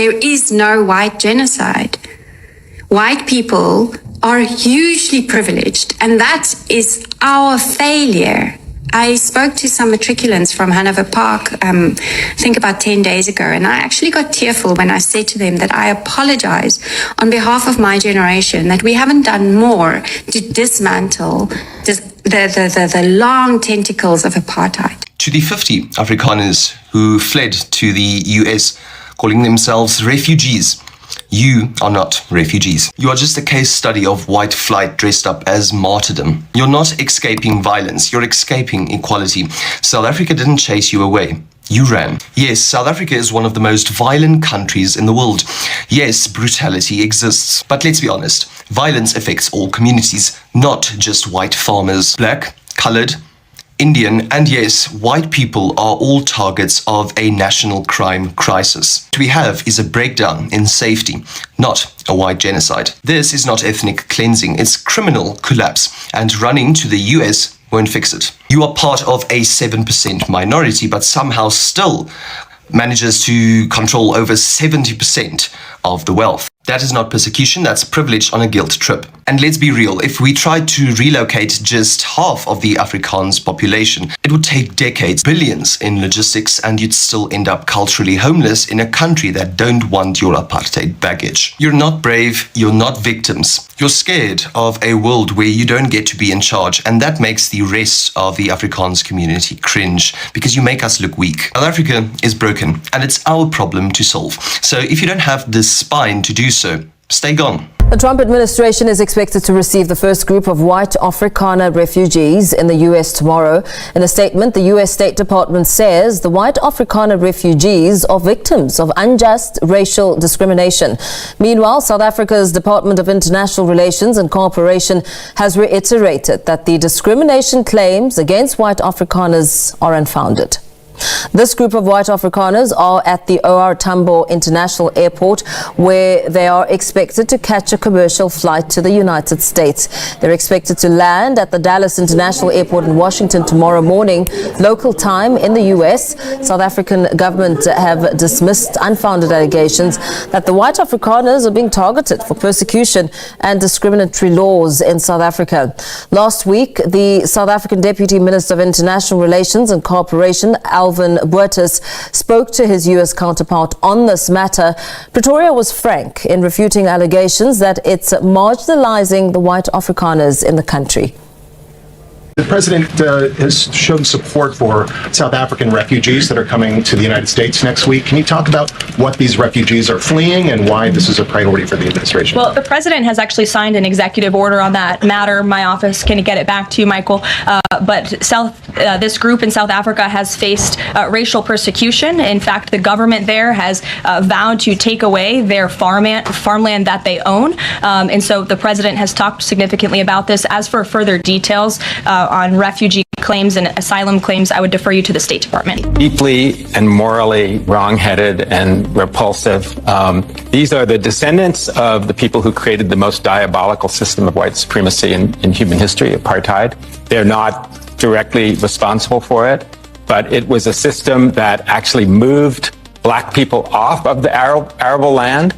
There is no white genocide. White people are hugely privileged, and that is our failure. I spoke to some matriculants from Hanover Park, I think about 10 days ago, and I actually got tearful when I said to them that I apologize on behalf of my generation that we haven't done more to dismantle the long tentacles of apartheid. To the 50 Afrikaners who fled to the US, calling themselves refugees, you are not refugees. You are just a case study of white flight dressed up as martyrdom. You're not escaping violence, you're escaping equality. South Africa didn't chase you away. You ran. Yes, South Africa is one of the most violent countries in the world. Yes, brutality exists. But let's be honest, violence affects all communities, not just white farmers. Black, colored, Indian, and yes, white people are all targets of a national crime crisis. What we have is a breakdown in safety, not a white genocide. This is not ethnic cleansing, it's criminal collapse, and running to the US won't fix it. You are part of a 7% minority, but somehow still manages to control over 70% of the wealth. That is not persecution, that's privilege on a guilt trip. And let's be real, if we tried to relocate just half of the Afrikaans population, it would take decades, billions in logistics, and you'd still end up culturally homeless in a country that don't want your apartheid baggage. You're not brave, you're not victims. You're scared of a world where you don't get to be in charge, and that makes the rest of the Afrikaans community cringe, because you make us look weak. South Africa is broken, and it's our problem to solve. So if you don't have the spine to do so, stay gone. The Trump administration is expected to receive the first group of white Afrikaner refugees in the U.S. tomorrow. In a statement, the U.S. State Department says the white Afrikaner refugees are victims of unjust racial discrimination. Meanwhile, South Africa's Department of International Relations and Cooperation has reiterated that the discrimination claims against white Afrikaners are unfounded. This group of white Afrikaners are at the OR Tambo International Airport, where they are expected to catch a commercial flight to the United States. They're expected to land at the Dallas International Airport in Washington tomorrow morning, local time in the U.S. South African government have dismissed unfounded allegations that the white Afrikaners are being targeted for persecution and discriminatory laws in South Africa. Last week, the South African Deputy Minister of International Relations and Cooperation, WHlTES, spoke to his U.S. counterpart on this matter. Pretoria was frank in refuting allegations that it's marginalizing the white Afrikaners in the country. The president has shown support for South African refugees that are coming to the United States next week. Can you talk about what these refugees are fleeing and why this is a priority for the administration? Well, the president has actually signed an executive order on that matter. My office can get it back to you, Michael. But this group in South Africa has faced racial persecution. In fact, the government there has vowed to take away their farmland that they own. And so the president has talked significantly about this. As for further details on refugee claims and asylum claims, I would defer you to the State Department. Deeply and morally wrong-headed and repulsive. These are the descendants of the people who created the most diabolical system of white supremacy in human history, apartheid. They're not directly responsible for it, but it was a system that actually moved black people off of the arable land.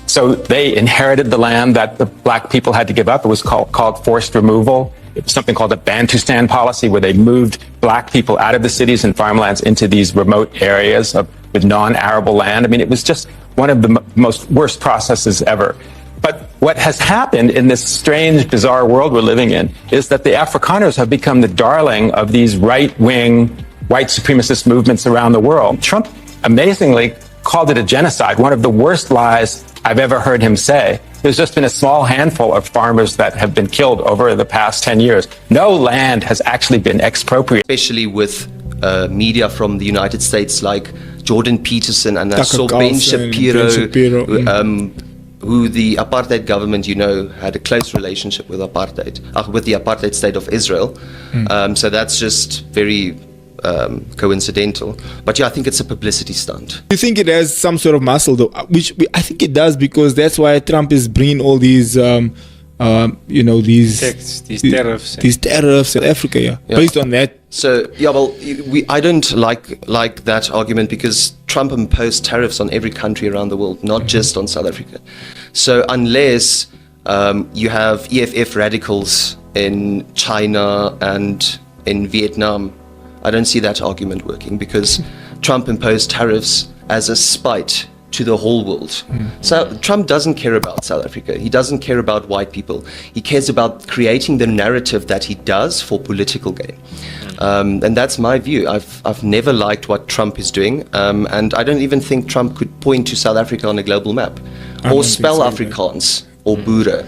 So they inherited the land that the black people had to give up. It was called forced removal. It was something called a Bantustan policy, where they moved black people out of the cities and farmlands into these remote areas with non-arable land. I mean, it was just one of the most worst processes ever. But what has happened in this strange, bizarre world we're living in is that the Afrikaners have become the darling of these right-wing, white supremacist movements around the world. Trump amazingly called it a genocide, one of the worst lies I've ever heard him say. There's just been a small handful of farmers that have been killed over the past 10 years. No land has actually been expropriated. Especially with media from the United States like Jordan Peterson and I saw Ben Shapiro, who the apartheid government, had a close relationship with apartheid, with the apartheid state of Israel. So that's just very coincidental. But yeah, I think it's a publicity stunt. Do you think it has some sort of muscle though? I think it does, because that's why Trump is bringing all these these tariffs. These tariffs in Africa, Yeah. based on that. So, I don't like that argument because Trump imposed tariffs on every country around the world, not just on South Africa. So unless you have EFF radicals in China and in Vietnam, I don't see that argument working because Trump imposed tariffs as a spite to the whole world. So Trump doesn't care about South Africa. He doesn't care about white people. He cares about creating the narrative that he does for political gain. And that's my view. I've never liked what Trump is doing. And I don't even think Trump could point to South Africa on a global map or spell Afrikaans or Boere.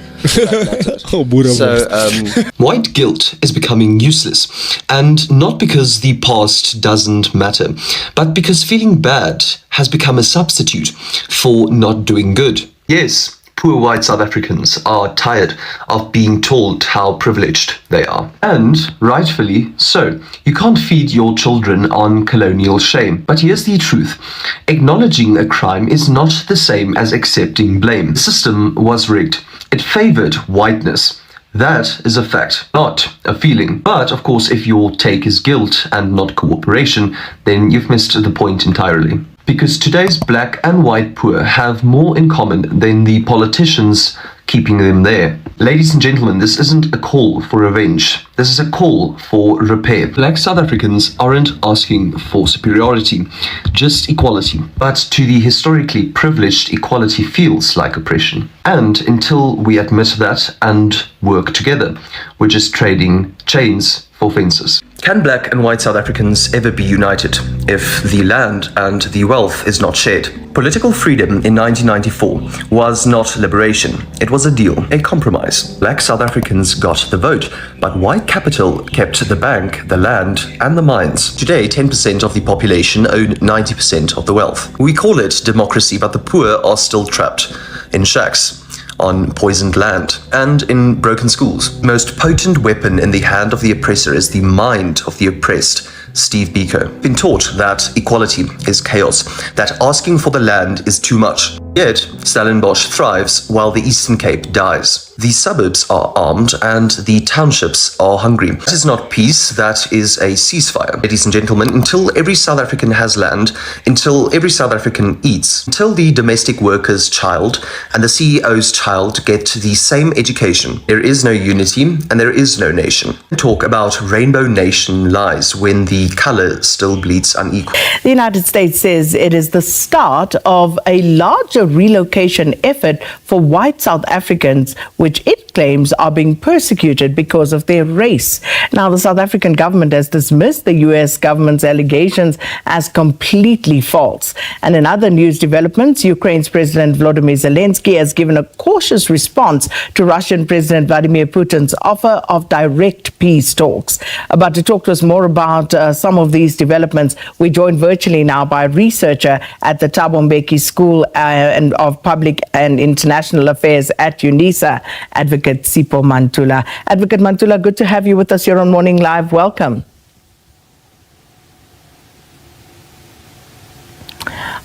White guilt is becoming useless, and not because the past doesn't matter, but because feeling bad has become a substitute for not doing good. Yes, poor white South Africans are tired of being told how privileged they are. And rightfully so. You can't feed your children on colonial shame. But here's the truth. Acknowledging a crime is not the same as accepting blame. The system was rigged. It favored whiteness. That is a fact, not a feeling. But, of course, if your take is guilt and not cooperation, then you've missed the point entirely. Because today's black and white poor have more in common than the politicians keeping them there. Ladies and gentlemen, this isn't a call for revenge. This is a call for repair. Black South Africans aren't asking for superiority, just equality. But to the historically privileged, equality feels like oppression. And until we admit that and work together, we're just trading chains for fences. Can black and white South Africans ever be united if the land and the wealth is not shared? Political freedom in 1994 was not liberation. It was a deal, a compromise. Black South Africans got the vote, but white capital kept the bank, the land, and the mines. Today, 10% of the population own 90% of the wealth. We call it democracy, but the poor are still trapped in shacks, on poisoned land, and in broken schools. The most potent weapon in the hand of the oppressor is the mind of the oppressed. Steve Biko. Been taught that equality is chaos, that asking for the land is too much. Yet, Stellenbosch thrives while the Eastern Cape dies. The suburbs are armed and the townships are hungry. That is not peace, that is a ceasefire. Ladies and gentlemen, until every South African has land, until every South African eats, until the domestic worker's child and the CEO's child get the same education, there is no unity and there is no nation. Talk about rainbow nation lies when the color still bleeds unequal. The United States says it is the start of a larger relocation effort for white South Africans, which it claims are being persecuted because of their race. Now, the South African government has dismissed the U.S. government's allegations as completely false. And in other news developments, Ukraine's President Volodymyr Zelensky has given a cautious response to Russian President Vladimir Putin's offer of direct peace talks. But to talk to us more about some of these developments, we're joined virtually now by a researcher at the Thabo Mbeki School of Public and International Affairs at UNISA, Advocate Sipho Mantula. Advocate Mantula, good to have you with us here on Morning Live. Welcome.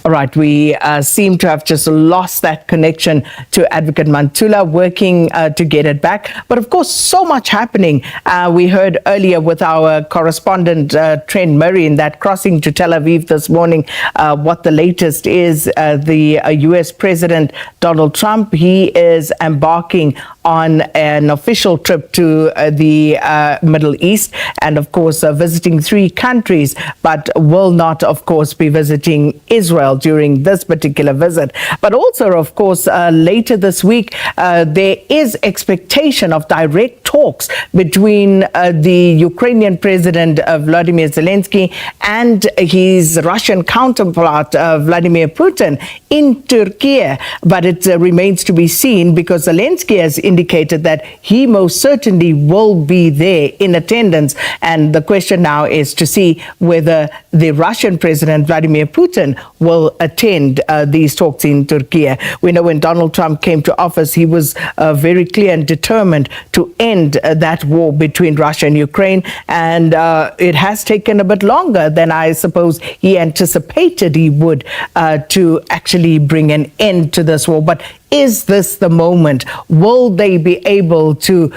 All right, we seem to have just lost that connection to Advocate Mantula, working to get it back. But of course, so much happening. We heard earlier with our correspondent, Trent Murray, in that crossing to Tel Aviv this morning, what the latest is. The U.S. President Donald Trump, he is embarking on an official trip to the Middle East and, of course, visiting 3 countries, but will not, of course, be visiting Israel during this particular visit. But also, of course, later this week, there is expectation of direct talks between the Ukrainian President Volodymyr Zelensky and his Russian counterpart, Vladimir Putin, in Turkey. But it remains to be seen, because Zelensky has indicated that he most certainly will be there in attendance. And the question now is to see whether the Russian President Vladimir Putin will attend these talks in Turkey. We know when Donald Trump came to office, he was very clear and determined to end that war between Russia and Ukraine. And it has taken a bit longer than I suppose he anticipated he would to actually bring an end to this war. But Is this the moment? Will they be able to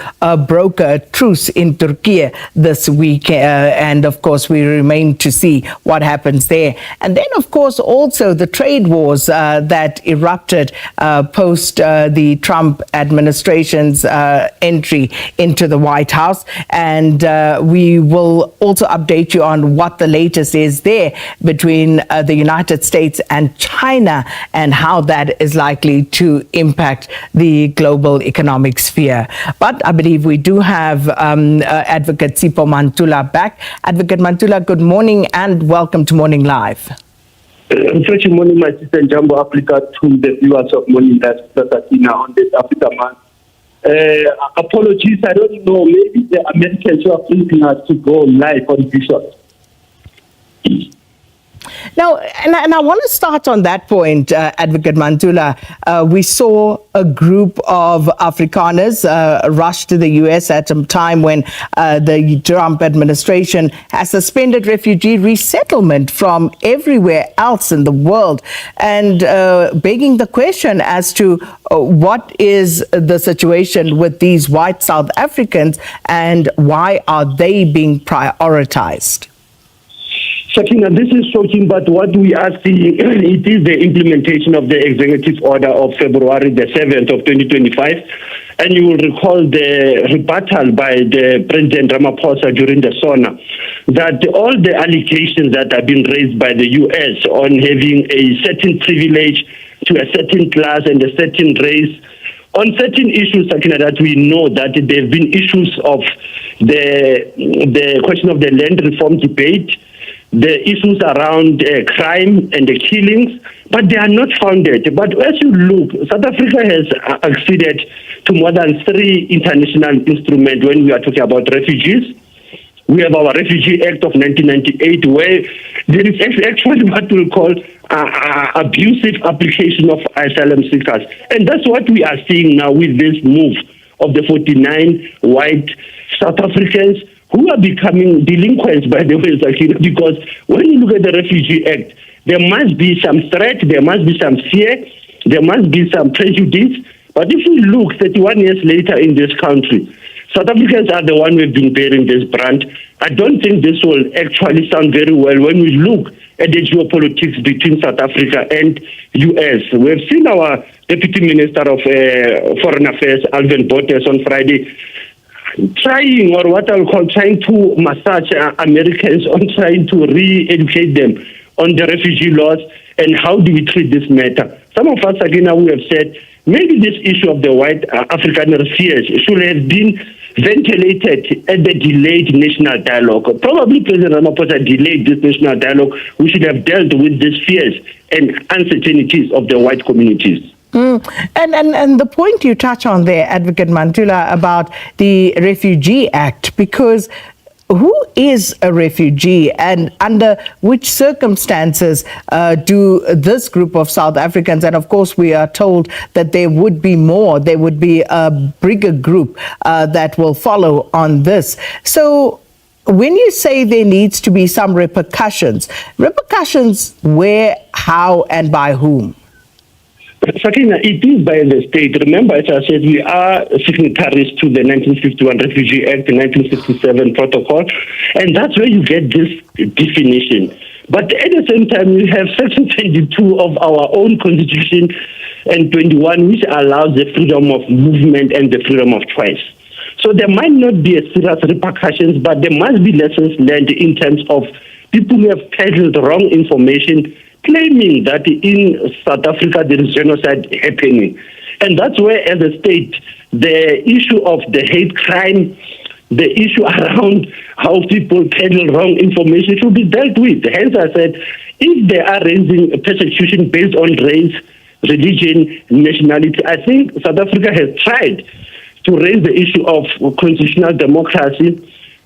broker a truce in Turkey this week? And of course, we remain to see what happens there. And then, of course, also the trade wars that erupted post the Trump administration's entry into the White House. And we will also update you on what the latest is there between the United States and China and how that is likely to impact the global economic sphere. But I believe we do have Advocate Sipho Mantula back. Advocate Mantula, good morning and welcome to Morning Live. Good morning, my sister Jambo Africa, to the viewers of Morning Live on this Africa Month. Apologies, I don't know, maybe the Americans who are pleasing us to go live on visuals. Now, and I want to start on that point, Advocate Mantula. We saw a group of Afrikaners rush to the U.S. at a time when the Trump administration has suspended refugee resettlement from everywhere else in the world, and begging the question as to what is the situation with these white South Africans and why are they being prioritized? Sakina, this is shocking, but what we are seeing, it is the implementation of the executive order of February the 7th of 2025. And you will recall the rebuttal by the President Ramaphosa during the SONA, that all the allegations that have been raised by the U.S. on having a certain privilege to a certain class and a certain race, on certain issues, Sakina, that we know that there have been issues of the question of the land reform debate, the issues around crime and the killings, but they are not founded. But as you look, South Africa has acceded to more than 3 international instruments when we are talking about refugees. We have our Refugee Act of 1998, where there is actually what we'll call abusive application of asylum seekers. And that's what we are seeing now with this move of the 49 white South Africans who are becoming delinquents, by the way, because when you look at the Refugee Act, there must be some threat, there must be some fear, there must be some prejudice. But if you look 31 years later in this country, South Africans are the one who have been bearing this brand. I don't think this will actually sound very well when we look at the geopolitics between South Africa and U.S. We have seen our Deputy Minister of Foreign Affairs, Alvin Botes, on Friday, trying, or what I'll call trying to massage Americans on trying to re-educate them on the refugee laws and how do we treat this matter. Some of us, again, we have said maybe this issue of the white Afrikaner fears should have been ventilated at the delayed national dialogue. Probably President Ramaphosa delayed this national dialogue. We should have dealt with these fears and uncertainties of the white communities. And the point you touch on there, Advocate Mantula, about the Refugee Act, because who is a refugee and under which circumstances do this group of South Africans, and of course we are told that there would be more, there would be a bigger group that will follow on this. So when you say there needs to be some repercussions where, how, and by whom? Sakina, it is by the state. Remember, as I said, we are signatories to the 1951 Refugee Act, the 1967 Protocol, and that's where you get this definition. But at the same time, we have Section 22 of our own Constitution and 21, which allows the freedom of movement and the freedom of choice. So there might not be a serious repercussions, but there must be lessons learned in terms of people who have peddled wrong information, claiming that in South Africa there is genocide happening. And that's where, as a state, the issue of the hate crime, the issue around how people peddle wrong information should be dealt with. Hence, I said, if they are raising persecution based on race, religion, nationality, I think South Africa has tried to raise the issue of constitutional democracy.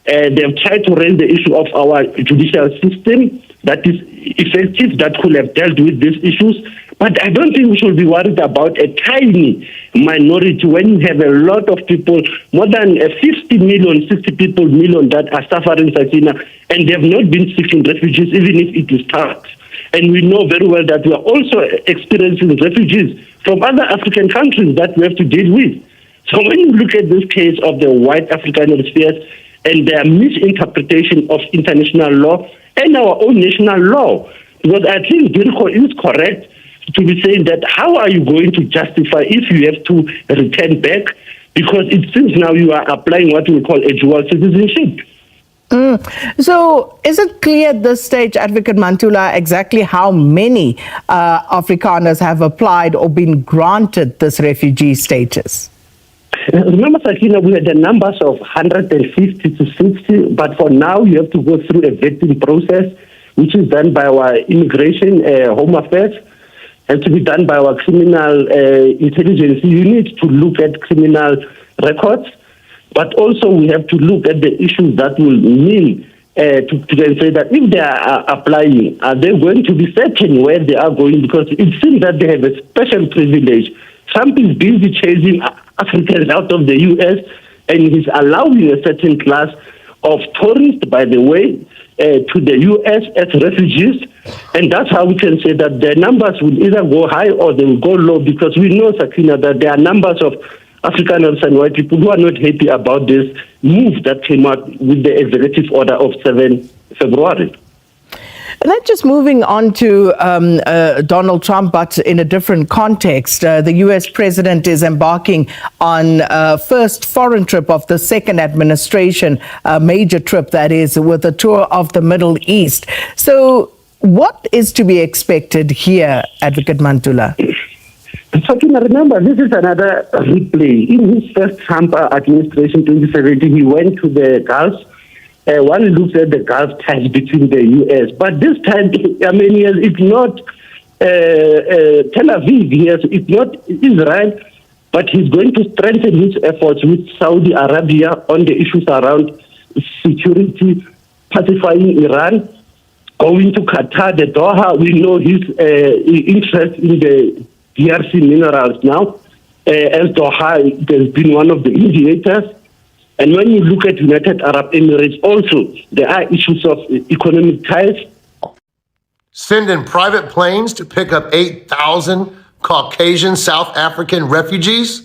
They've tried to raise the issue of our judicial system that is effective, that could have dealt with these issues. But I don't think we should be worried about a tiny minority when you have a lot of people, more than 50 million, 60 million that are suffering, Sakina, and they have not been seeking refugees, even if it is taxed. And we know very well that we are also experiencing refugees from other African countries that we have to deal with. So when you look at this case of the white Afrikaner spheres and their misinterpretation of international law and our own national law, because I think Dirko is correct to be saying that how are you going to justify if you have to return back? Because it seems now you are applying what we call a dual citizenship. So is it clear at this stage, Advocate Mantula, exactly how many Afrikaners have applied or been granted this refugee status? Remember, Sakina, we had the numbers of 150 to 60, but for now you have to go through a vetting process, which is done by our immigration, home affairs, has to be done by our criminal intelligence unit to look at criminal records. But also we have to look at the issues that will mean to then say that if they are applying, are they going to be certain where they are going? Because it seems that they have a special privilege. Trump is busy chasing Africans out of the U.S. and he's allowing a certain class of tourists, by the way, to the U.S. as refugees. And that's how we can say that their numbers will either go high or they will go low, because we know, Sakina, that there are numbers of Afrikaners and white people who are not happy about this move that came out with the executive order of 7 February. And then just moving on to Donald Trump, but in a different context, the U.S. president is embarking on first foreign trip of the second administration, a major trip that is, with a tour of the Middle East. So what is to be expected here, Advocate Mantula? Sakina, remember, this is another replay. In his first Trump administration, 2017, he went to the Gulf. One looks at the Gulf ties between the U.S. But this time, I mean, it's not Tel Aviv, it's not Israel, but he's going to strengthen his efforts with Saudi Arabia on the issues around security, pacifying Iran, going to Qatar, the Doha. We know his interest in the DRC minerals now, as Doha has been one of the mediators. And when you look at United Arab Emirates also, there are issues of economic ties. Sending private planes to pick up 8,000 Caucasian South African refugees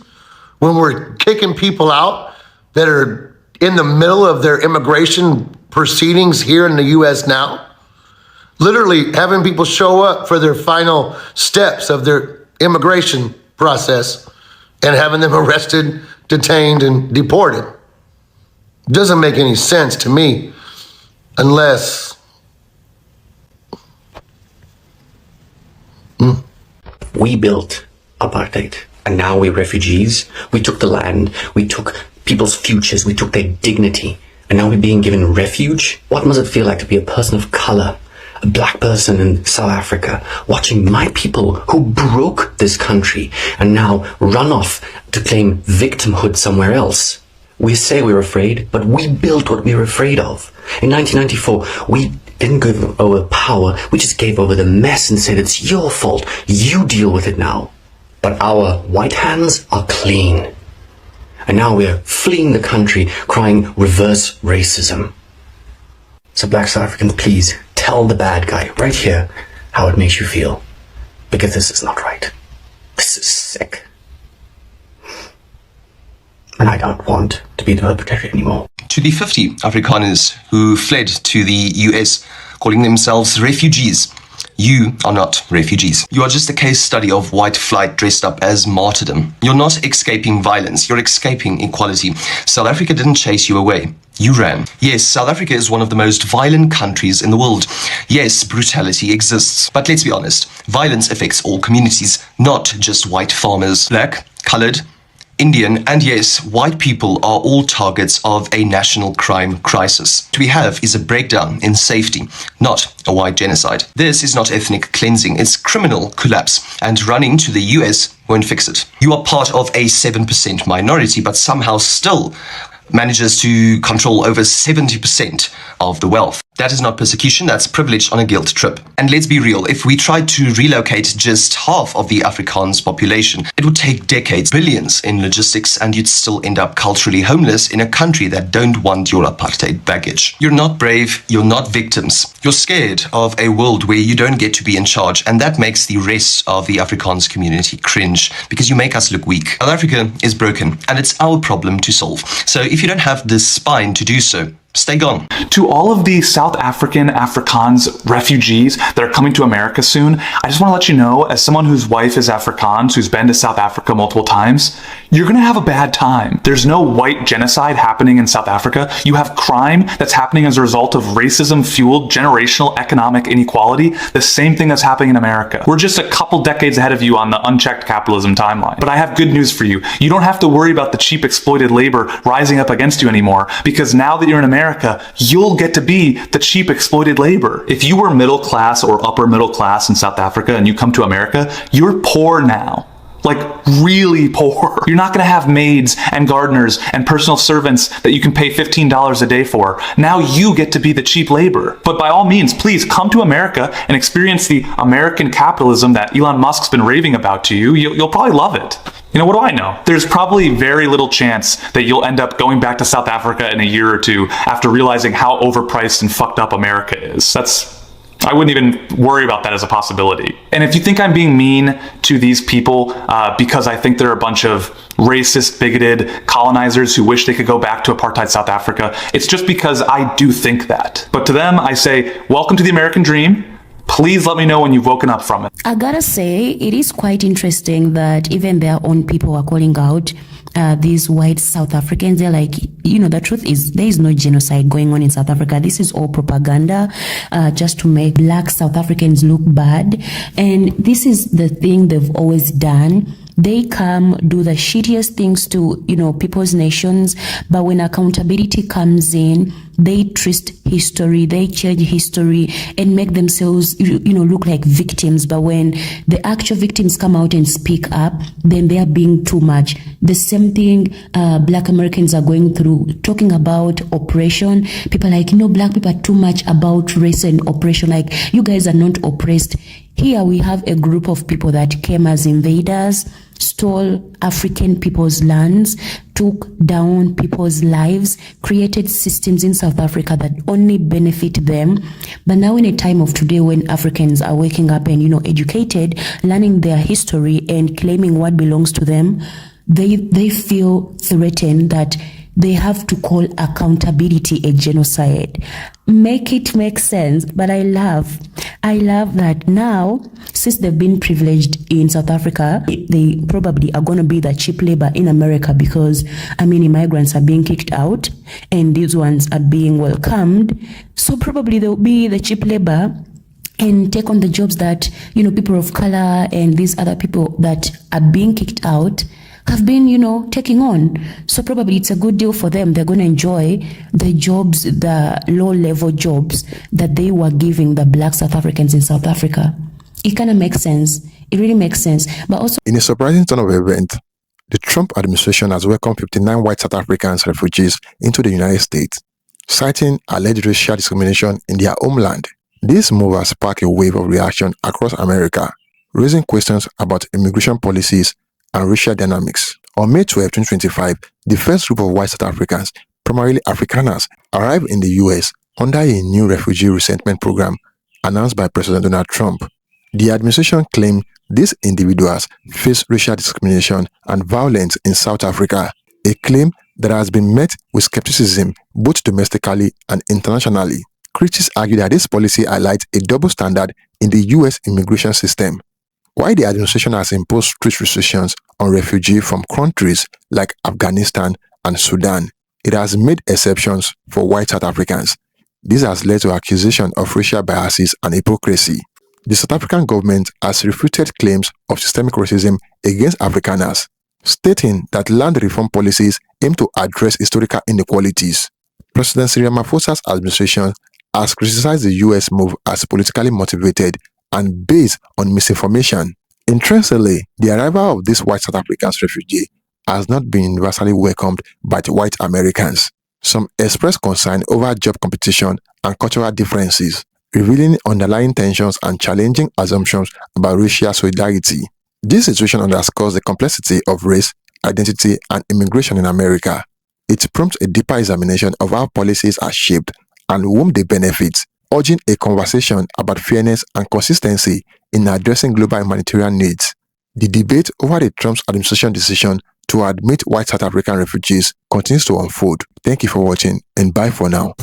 when we're kicking people out that are in the middle of their immigration proceedings here in the U.S. now. Literally having people show up for their final steps of their immigration process and having them arrested, detained, and deported. Doesn't make any sense to me unless we built apartheid and now we're refugees. We took the land, we took people's futures, we took their dignity, and now we're being given refuge. What must it feel like to be a person of color, a black person in South Africa, watching my people who broke this country and now run off to claim victimhood somewhere else? We say we're afraid, but we built what we were afraid of. In 1994, we didn't give over power, we just gave over the mess and said, it's your fault, you deal with it now. But our white hands are clean. And now we're fleeing the country, crying reverse racism. So black South Africans, please tell the bad guy right here how it makes you feel. Because this is not right. This is sick. And I don't want to be the perpetrator anymore. To the 50 Afrikaners who fled to the US, calling themselves refugees, you are not refugees. You are just a case study of white flight dressed up as martyrdom. You're not escaping violence, you're escaping equality. South Africa didn't chase you away. You ran. Yes, South Africa is one of the most violent countries in the world. Yes, brutality exists. But let's be honest, violence affects all communities, not just white farmers. Black, colored, Indian, and yes, white people are all targets of a national crime crisis. What we have is a breakdown in safety, not a white genocide. This is not ethnic cleansing, it's criminal collapse, and running to the US won't fix it. You are part of a 7% minority, but somehow still manages to control over 70% of the wealth. That is not persecution, that's privilege on a guilt trip. And let's be real, if we tried to relocate just half of the Afrikaans population, it would take decades, billions in logistics, and you'd still end up culturally homeless in a country that don't want your apartheid baggage. You're not brave, you're not victims. You're scared of a world where you don't get to be in charge, and that makes the rest of the Afrikaans community cringe, because you make us look weak. South Africa is broken, and it's our problem to solve. So if you don't have the spine to do so, stay gone. To all of the South African Afrikaans refugees that are coming to America soon, I just want to let you know, as someone whose wife is Afrikaans, who's been to South Africa multiple times, you're going to have a bad time. There's no white genocide happening in South Africa. You have crime that's happening as a result of racism-fueled generational economic inequality, the same thing that's happening in America. We're just a couple decades ahead of you on the unchecked capitalism timeline. But I have good news for you. You don't have to worry about the cheap exploited labor rising up against you anymore, because now that you're in America, you'll get to be the cheap exploited labor. If you were middle class or upper middle class in South Africa and you come to America, you're poor now. Like really poor. You're not going to have maids and gardeners and personal servants that you can pay $15 a day for. Now you get to be the cheap labor. But by all means, please come to America and experience the American capitalism that Elon Musk's been raving about to you. You'll probably love it. You know, what do I know? There's probably very little chance that you'll end up going back to South Africa in a year or two after realizing how overpriced and fucked up America is. I wouldn't even worry about that as a possibility. And if you think I'm being mean to these people because I think they're a bunch of racist, bigoted colonizers who wish they could go back to apartheid South Africa, it's just because I do think that. But to them, I say, welcome to the American dream. Please let me know when you've woken up from it. I gotta say, it is quite interesting that even their own people are calling out these white South Africans. They're like, you know, the truth is there is no genocide going on in South Africa. This is all propaganda just to make black South Africans look bad. And this is the thing they've always done. They come do the shittiest things to, you know, people's nations, but when accountability comes in, they twist history, they change history and make themselves, you know, look like victims. But when the actual victims come out and speak up, then they are being too much. The same thing black Americans are going through, talking about oppression. People are like, you know, black people are too much about race and oppression. Like, you guys are not oppressed. Here we have a group of people that came as invaders, stole African people's lands, took down people's lives, created systems in South Africa that only benefit them. But now in a time of today when Africans are waking up and, you know, educated, learning their history and claiming what belongs to them, they feel threatened that they have to call accountability a genocide. Make it make sense. But I love that now, since they've been privileged in South Africa, they probably are going to be the cheap labor in America because, I mean, immigrants are being kicked out and these ones are being welcomed. So probably they'll be the cheap labor and take on the jobs that, you know, people of color and these other people that are being kicked out have been, you know, taking on. So probably it's a good deal for them. They're going to enjoy the jobs, the low-level jobs that they were giving the black South Africans in South Africa. It kind of makes sense. It really makes sense. But also, in a surprising turn of events, the Trump administration has welcomed 59 white South Africans refugees into the United States, citing alleged racial discrimination in their homeland. This move has sparked a wave of reaction across America, raising questions about immigration policies and racial dynamics. On May 12, 2025, the first group of white South Africans, primarily Afrikaners, arrived in the US under a new refugee resettlement program announced by President Donald Trump. The administration claimed these individuals face racial discrimination and violence in South Africa, a claim that has been met with skepticism both domestically and internationally. Critics argue that this policy highlights a double standard in the US immigration system. While the administration has imposed strict restrictions on refugees from countries like Afghanistan and Sudan, it has made exceptions for white South Africans. This has led to accusations of racial biases and hypocrisy. The South African government has refuted claims of systemic racism against Afrikaners, stating that land reform policies aim to address historical inequalities. President Cyrilramaphosa's administration has criticized the US move as politically motivated and based on misinformation. Interestingly, the arrival of this white South African refugee has not been universally welcomed by the white Americans. Some expressed concern over job competition and cultural differences, revealing underlying tensions and challenging assumptions about racial solidarity. This situation underscores the complexity of race, identity, and immigration in America. It prompts a deeper examination of how policies are shaped and whom they benefit, urging a conversation about fairness and consistency in addressing global humanitarian needs. The debate over the Trump administration decision to admit white South African refugees continues to unfold. Thank you for watching, and bye for now.